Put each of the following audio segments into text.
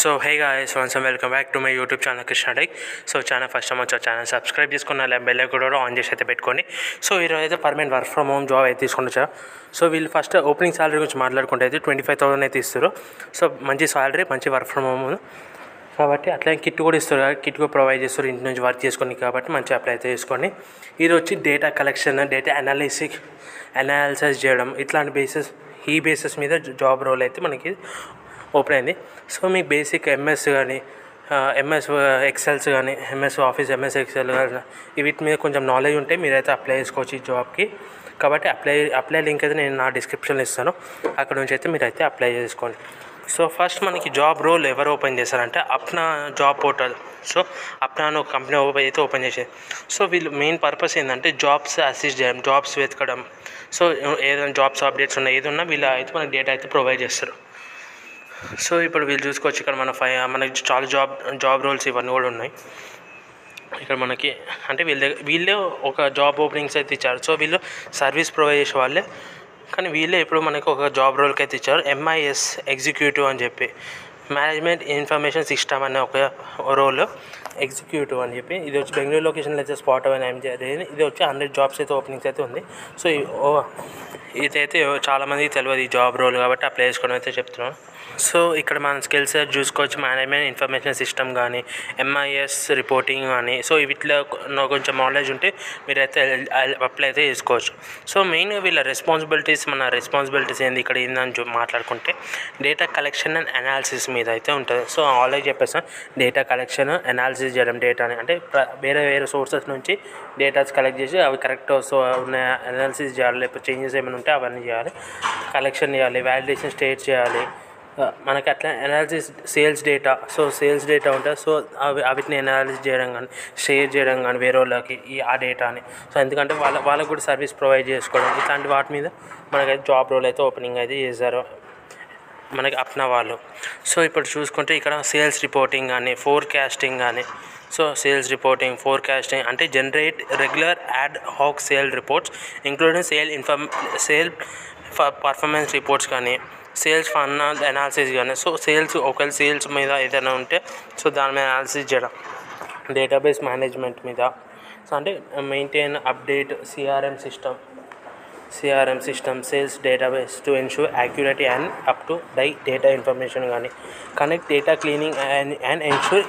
So hey guys, once welcome back to my YouTube channel Krishna tech. So channel first time వచ్చి channel subscribe చేసుకున్న bell కూడా on చేసి అయితే పెట్టుకోండి. So ఈరోజు అయితే permanent work from home job అయితే తీసుకొని వచ్చా. సో వీళ్ళు ఫస్ట్ ఓపెనింగ్ సాలరీ గురించి మాట్లాడుకుంటే అయితే 25,000 అయితే ఇస్తారు. సో మంచి సాలరీ, మంచి వర్క్ ఫ్రమ్ హోమ్ కాబట్టి అట్లా కిట్ కూడా ఇస్తారు, కిట్ కూడా ప్రొవైడ్ చేస్తారు ఇంటి నుంచి వర్క్ చేసుకొని. కాబట్టి మంచిగా అప్లై అయితే చేసుకోండి. ఇది వచ్చి డేటా కలెక్షన్, డేటా అనాలిసిస్ చేయడం, ఇట్లాంటి బేసెస్ మీద జాబ్ రోల్ అయితే మనకి ఓపెన్ అయింది. సో మీకు బేసిక్ ఎంఎస్ కానీ, ఎంఎస్ ఎక్సెల్స్ కానీ, ఎంఎస్ ఆఫీస్, ఎంఎస్ ఎక్సెల్ కానీ వీటి మీద కొంచెం నాలెడ్జ్ ఉంటే మీరైతే అప్లై చేసుకోవచ్చు ఈ జాబ్కి. కాబట్టి అప్లై లింక్ అయితే నేను నా డిస్క్రిప్షన్లో ఇస్తాను, అక్కడ నుంచి అయితే మీరైతే అప్లై చేసుకోండి. సో ఫస్ట్ మనకి జాబ్ రోల్ ఎవరు ఓపెన్ చేస్తారంటే Apna job portal. So Apna అని ఒక కంపెనీ అయితే ఓపెన్ చేసేది. సో వీళ్ళు మెయిన్ పర్పస్ ఏంటంటే జాబ్స్ అసిస్ట్ చేయడం, జాబ్స్ వెతకడం. సో ఏదైనా జాబ్స్ అప్డేట్స్ ఉన్నా ఏది ఉన్నా వీళ్ళు అయితే మనకి డేటా అయితే ప్రొవైడ్ చేస్తారు. సో ఇప్పుడు వీళ్ళు చూసుకోవచ్చు, ఇక్కడ మనకి చాలా జాబ్ రోల్స్ ఇవన్నీ కూడా ఉన్నాయి. ఇక్కడ మనకి అంటే వీళ్ళే ఒక జాబ్ ఓపెనింగ్స్ అయితే ఇచ్చారు. సో వీళ్ళు సర్వీస్ ప్రొవైడ్ చేసే వాళ్ళే, కానీ వీళ్ళే ఇప్పుడు మనకి ఒక జాబ్ రోల్కి అయితే ఇచ్చారు. MIS ఎగ్జిక్యూటివ్ అని చెప్పి, మేనేజ్మెంట్ ఇన్ఫర్మేషన్ సిస్టమ్ అనే ఒక రోల్ ఎగ్జిక్యూటివ్ అని చెప్పి. ఇది వచ్చి బెంగళూరు లొకేషన్లో అయితే స్పాట్ అవన్నీ జరిగింది. ఇది వచ్చి 100 జాబ్స్ అయితే ఓపెనింగ్స్ అయితే ఉంది. సో ఇదైతే చాలామందికి తెలియదు ఈ జాబ్ రోల్, కాబట్టి అప్లై చేసుకోవడం అయితే చెప్తున్నాను. సో ఇక్కడ మన స్కిల్స్ చూసుకోవచ్చు, మేనేజ్మెంట్ ఇన్ఫర్మేషన్ సిస్టమ్ కానీ, MIS రిపోర్టింగ్ కానీ. సో వీటిలో కొంచెం నాలెడ్జ్ ఉంటే మీరైతే అప్లై అయితే చేసుకోవచ్చు. సో మెయిన్గా వీళ్ళ మన రెస్పాన్సిబిలిటీస్ ఏంది ఇక్కడ ఏందని మాట్లాడుకుంటే డేటా కలెక్షన్ అండ్ అనాలిసిస్ మీద అయితే ఉంటుంది. సో ఆల్రెడీ చెప్పేసాను, డేటా కలెక్షన్, అనాలిసిస్ చేయడం, డేటాని అంటే వేరే సోర్సెస్ నుంచి డేటాస్ కలెక్ట్ చేసి అవి కరెక్ట్ ఉన్న అనాలిసిస్ చేయాలి, లేకపోతే చేంజెస్ ఏమైనా ఉంటే అవన్నీ చేయాలి, కలెక్షన్ చేయాలి, వ్యాలిడేషన్ స్టేట్ చేయాలి. మనకి అట్లా analysis sales data. So sales data ఉంటుంది. సో వీటిని అనాలిసిస్ చేయడం కానీ, షేర్ చేయడం కానీ వేరే వాళ్ళకి ఆ డేటాని. సో ఎందుకంటే వాళ్ళకు కూడా సర్వీస్ ప్రొవైడ్ చేసుకోవడం, ఇట్లాంటి వాటి మీద మనకైతే జాబ్ రోల్ అయితే ఓపెనింగ్ అయితే చేశారు మనకి అప్నా వాళ్ళు. సో ఇప్పుడు చూసుకుంటే ఇక్కడ సేల్స్ రిపోర్టింగ్ కానీ, ఫోర్కాస్టింగ్ కానీ. సో సేల్స్ రిపోర్టింగ్, ఫోర్కాస్టింగ్ అంటే generate regular ad hoc sale reports including sale performance reports కానీ, సేల్స్ ఫన్ అనాలిసిస్ కానీ. సో ఒకవేళ సేల్స్ మీద ఏదైనా ఉంటే సో దాని మీద అనాలిసిస్ చేయడం, డేటాబేస్ మేనేజ్మెంట్ మీద. సో అంటే maintain update CRM system, sales database to ensure accuracy and up to date data information కానీ, connect data cleaning and ensure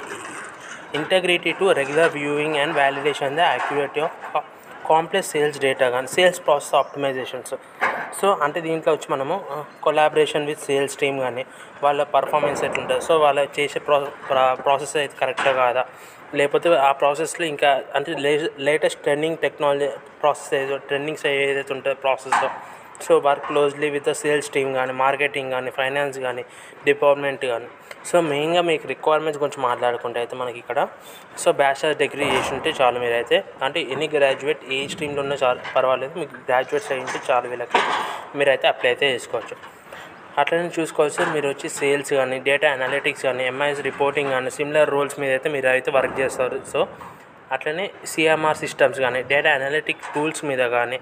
integrity to regular viewing and validation the accuracy of complex sales data కానీ, sales process optimizations. So అంటే దీంట్లో వచ్చి మనము collaboration with sales team కానీ, వాళ్ళ performance ఎట్లుంటుంది, so వాళ్ళు చేసే ప్రాసెస్ అయితే కరెక్ట్గా కాదా, లేకపోతే ఆ ప్రాసెస్లో ఇంకా అంటే లేటెస్ట్ ట్రెండింగ్ టెక్నాలజీ ట్రెండింగ్స్ ఏదైతే ఉంటుందో process. So work closely with the sales team కానీ, మార్కెటింగ్ కానీ, ఫైనాన్స్ కానీ, డిపార్ట్మెంట్ కానీ. సో మెయిన్గా మీకు రిక్వైర్మెంట్స్ గురించి మాట్లాడుకుంటే అయితే మనకి ఇక్కడ సో బ్యాచిలర్ డిగ్రీ చేసి ఉంటే చాలు మీరైతే, అంటే ఎనీ గ్రాడ్యుయేట్ ఏ స్ట్రీమ్లో ఉన్నా చాలు పర్వాలేదు, మీకు గ్రాడ్యుయేట్స్ అయి ఉంటే చాలు వీళ్ళకి మీరైతే అప్లై అయితే చేసుకోవచ్చు. అట్లనే చూసుకోవచ్చు, మీరు వచ్చి సేల్స్ కానీ, డేటా అనాలిటిక్స్ కానీ, MIS రిపోర్టింగ్ కానీ, సిమిలర్ రోల్స్ మీద అయితే మీరు అయితే వర్క్ చేస్తారు. సో అట్లనే CMR సిస్టమ్స్ కానీ, డేటా అనలిటిక్స్ టూల్స్ మీద కానీ,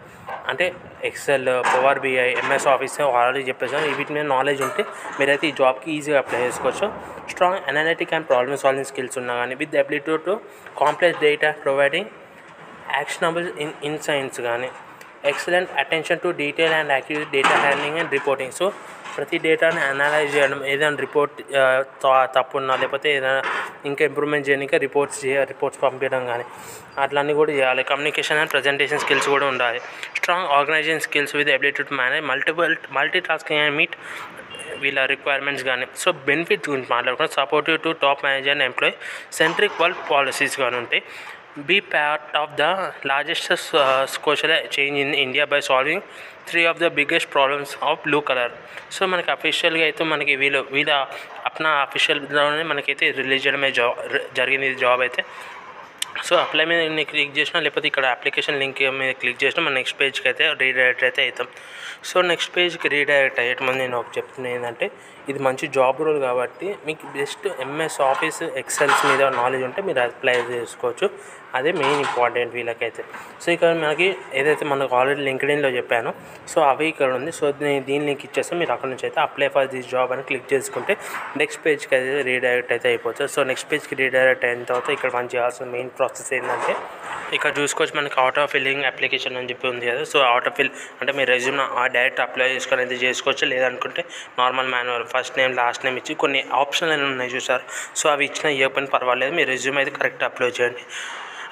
అంటే Excel, power BI, MS Office already చెప్పేసాను. వీటి మీద నాలెడ్జ్ ఉంటే మీరైతే ఈ జాబ్కి ఈజీగా అప్లై చేసుకోవచ్చు. Strong analytic and problem solving skills ఉన్నా కానీ, with ability to complex data providing actionable insights కానీ, excellent attention to detail and accurate data handling and reporting. So ప్రతి డేటాని అనలైజ్ చేయడం, ఏదైనా తప్పు ఉన్నా లేకపోతే ఏదైనా ఇంకా ఇంప్రూవ్మెంట్ చేయడానికి రిపోర్ట్స్ పంపించడం కానీ అట్లన్నీ కూడా చేయాలి. కమ్యూనికేషన్ అండ్ ప్రజెంటేషన్ స్కిల్స్ కూడా ఉండాలి. Strong organisation skills with ability to manage multi tasking and meet వీళ్ళ రిక్వైర్మెంట్స్ కానీ. సో బెనిఫిట్స్ గురించి మాట్లాడుకుంటే supportive to top manager and employee centric work policies కానీ ఉంటాయి. Be part of the largest social change in India by solving 3 of the biggest problems of blue color. So మనకి అఫీషియల్గా అయితే మనకి వీళ్ళ అప్నా అఫీషియల్లోనే మనకైతే రిలీజ్ చేయడమే జరిగింది ఈ జాబ్ అయితే. సో అప్లై మీద నేను క్లిక్ చేసినా, లేకపోతే ఇక్కడ అప్లికేషన్ లింక్ మీద క్లిక్ చేసినా మన నెక్స్ట్ పేజ్కి అయితే రీడైరెక్ట్ అయితే అవుతాం. సో నెక్స్ట్ పేజ్కి రీడైరెక్ట్ అయ్యేటప్పుడు నేను ఒక చెప్తున్నాను ఏంటంటే, ఇది మంచి జాబ్ రోల్ కాబట్టి మీకు బెస్ట్ MS ఆఫీస్ ఎక్సెల్స్ మీద నాలెడ్జ్ ఉంటే మీరు అప్లై చేసుకోవచ్చు. అదే మెయిన్ ఇంపార్టెంట్ వీళ్ళకైతే. సో ఇక్కడ మనకి ఏదైతే మనకు ఆల్రెడీ లింక్డ్ఇన్లో చెప్పానో సో అవి ఇక్కడ ఉంది. సో దీని లింక్ ఇచ్చేస్తే మీరు అక్కడ నుంచి అయితే అప్లై ఫర్ దిస్ జాబ్ అని క్లిక్ చేసుకుంటే నెక్స్ట్ పేజ్కి అయితే రీడైరెక్ట్ అయితే అయిపోతుంది. సో నెక్స్ట్ పేజ్కి రీడైరెక్ట్ అయిన తర్వాత ఇక్కడ మనం చేయాల్సిన మెయిన్ ప్రాసెస్ ఏంటంటే ఇక్కడ చూసుకోవచ్చు మనకి ఆటో ఫిల్లింగ్ అప్లికేషన్ అని చెప్పి ఉంది కదా. సో ఆటో ఫిల్ అంటే మీ రెజ్యూమ్ డైరెక్ట్ అప్లై చేసుకొని అయితే చేసుకోవచ్చు. లేదనుకుంటే normal manual first name last name ఇచ్చి కొన్ని ఆప్షన్లు అనేవి ఉన్నాయి చూసారు. సో అవి ఇచ్చినా ఇవ్వకపోయినా పర్వాలేదు, మీ రెజ్యూమ్ అయితే కరెక్ట్ అప్లోడ్ చేయండి.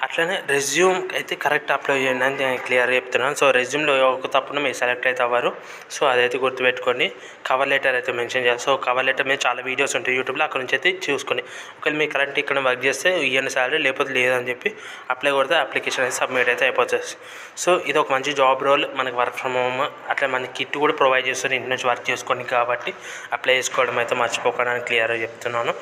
అట్లనే రెజ్యూమ్ అయితే కరెక్ట్ అప్లై చేయండి అని నేను క్లియర్గా చెప్తున్నాను. సో రెజ్యూమ్లో ఒక తప్పున మీరు సెలెక్ట్ అయితే అవ్వరు. సో అదైతే గుర్తుపెట్టుకోండి. కవర్ లెటర్ అయితే మెన్షన్ చేయాలి. సో కవర్ లెటర్ మీద చాలా వీడియోస్ ఉంటాయి యూట్యూబ్లో, అక్కడ నుంచి అయితే చూసుకొని ఒకవేళ మీరు కరెక్ట్ ఇక్కడ వర్క్ చేస్తే ఇవ్వండి శాలరీ, లేకపోతే లేదని చెప్పి అప్లై కొడితే అప్లికేషన్ అయితే సబ్మిట్ అయితే అయిపోతుంది. సో ఇది ఒక మంచి జాబ్ రోల్, మనకి వర్క్ ఫ్రమ్ హోమ్ అట్లా మనకి కిట్ కూడా ప్రొవైడ్ చేస్తుంది ఇంటి నుంచి వర్క్ చేసుకోండి. కాబట్టి అప్లై చేసుకోవడం అయితే మర్చిపోకుండా క్లియర్గా చెప్తున్నాను.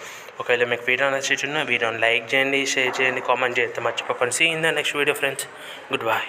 ఒకవేళ మీకు వీడియో నచ్చినా వీడియోని లైక్ చేయండి, షేర్ చేయండి, కామెంట్ చేస్తే మర్చిపోకండి. See in the next video friends. Good by.